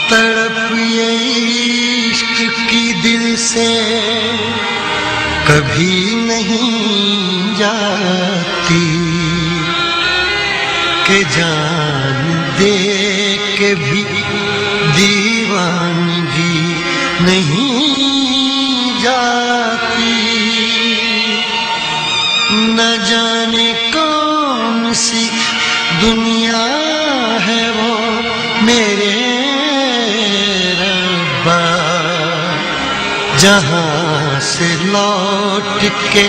तड़प ये इश्क की दिल से कभी नहीं जाती कि जान दे के भी दीवानगी नहीं जाती। न जाने कौन सी दुनिया है वो मेरे रब्बा, जहां से लौट के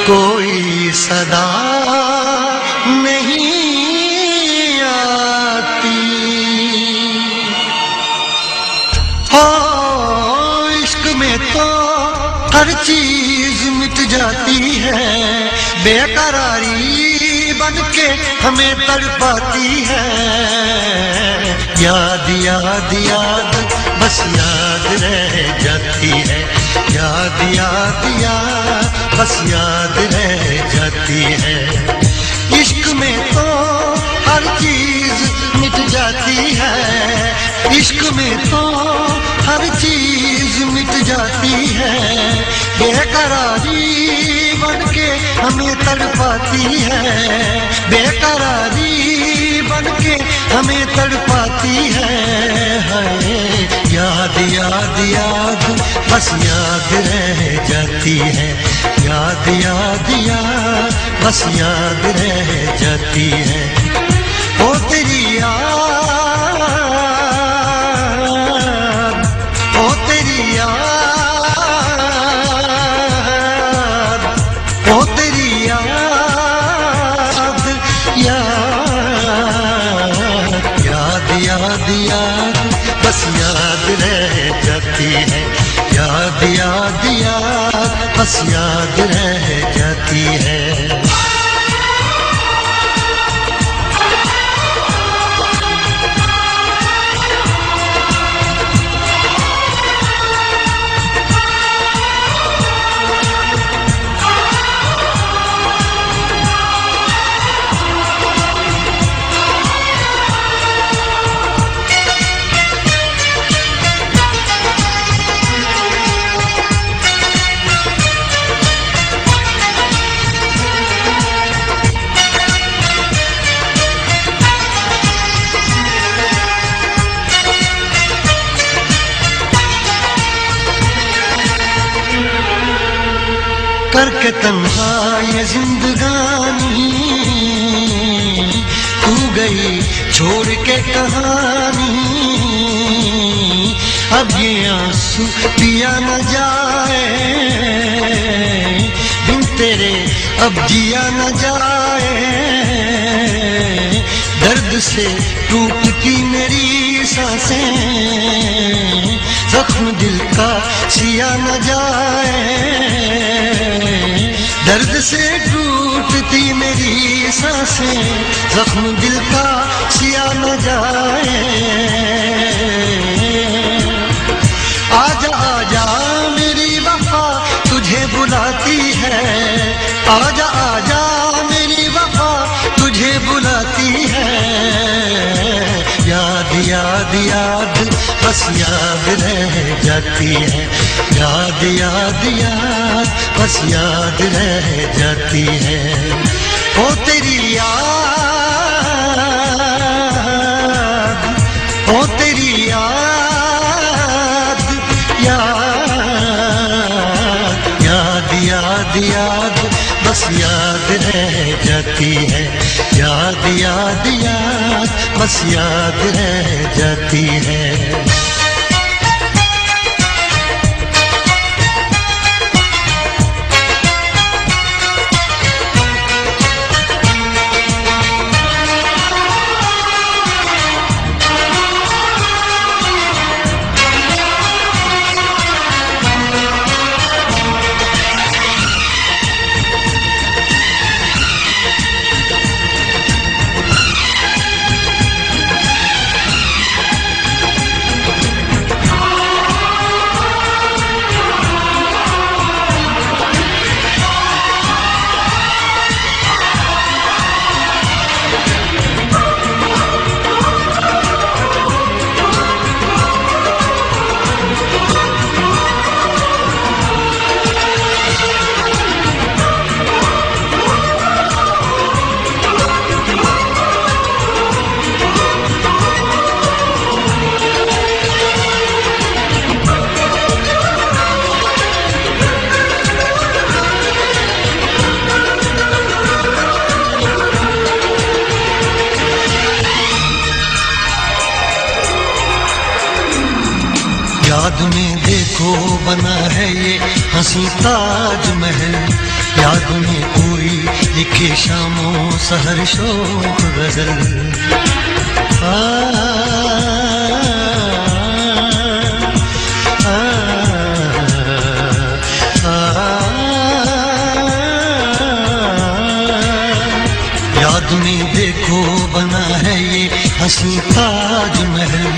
कोई सदा नहीं आती। हो इश्क में तो हर चीज मिट जाती है, बेकरारी बन के हमें तड़पाती है। याद याद याद बस याद रह जाती है, याद याद याद बस याद रह जाती है। इश्क में तो हर चीज मिट जाती है, इश्क में तो हर चीज मिट जाती है। बेकरारी बन के हमें तड़पाती है, बेकरारी बन के हमें तड़पाती है। याद याद याद बस याद रह जाती है, याद याद याद बस याद रह जाती है। ओ तेरी याद, ओ तेरी याद, ओ तेरी याद, याद याद याद बस याद रह जाती है, याद याद याद बस याद रह जाती है। करके तन्हा ये जिंदगानी तू गई छोड़ के कहानी। अब ये आंसू पिया न जाए बिन तेरे, अब जिया न जाए। दर्द से टूटती मेरी सांसें, जख्म दिल का सिया न जाए। दर्द से टूटती मेरी सांसें, जख्म दिल का सिया न जाए। आजा आजा मेरी वफा तुझे बुलाती है, आजा आजा मेरी वफा तुझे बुलाती है। याद याद याद बस याद रह जाती है, याद याद याद बस याद रह जाती है। ओ तेरी याद, ओ तेरी याद, याद याद याद बस याद रह जाती है, याद याद याद बस याद रह जाती है। याद में देखो बना है ये हंसी ताजमहल, याद में कोई लिखे शामों सहर शोक गजल। याद में देखो बना है ये हंसी ताजमहल,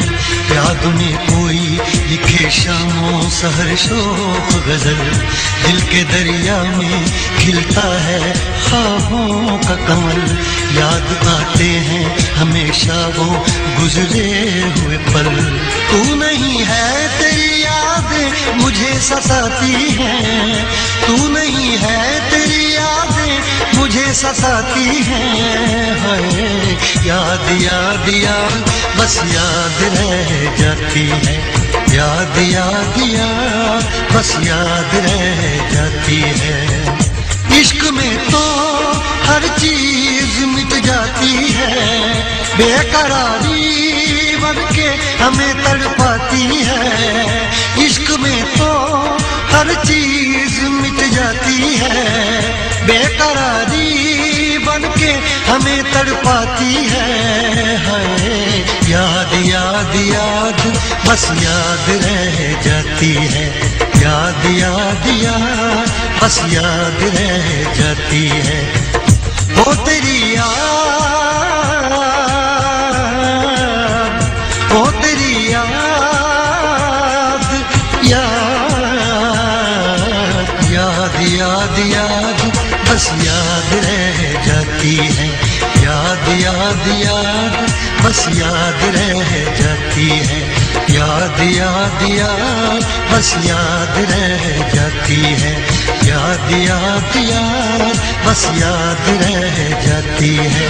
याद में कोई लिखे शामों सहर शोक गजल। दिल के दरिया में खिलता है ख्वाबों का कमल, याद आते हैं हमेशा वो गुजरे हुए पल। तू नहीं है तेरी यादें मुझे सताती हैं, तू नहीं है तेरी यादें मुझे सताती हैं। हाय याद याद याद बस याद रह जाती है, याद याद याद बस याद रह जाती है। इश्क में तो हर चीज मिट जाती है, बेकरारी बनके हमें तड़पाती है। इश्क में तो हर चीज मिट जाती है, बेकरारी बनके हमें तड़पाती है। हाय याद याद याद बस याद रह जाती है, याद याद याद बस याद रह जाती है। वो तेरी याद, वो तेरी याद, याद याद याद बस याद रह जाती है, याद याद याद बस याद रह जाती है, याद याद याद बस याद रह जाती है, याद याद याद बस याद रह जाती है।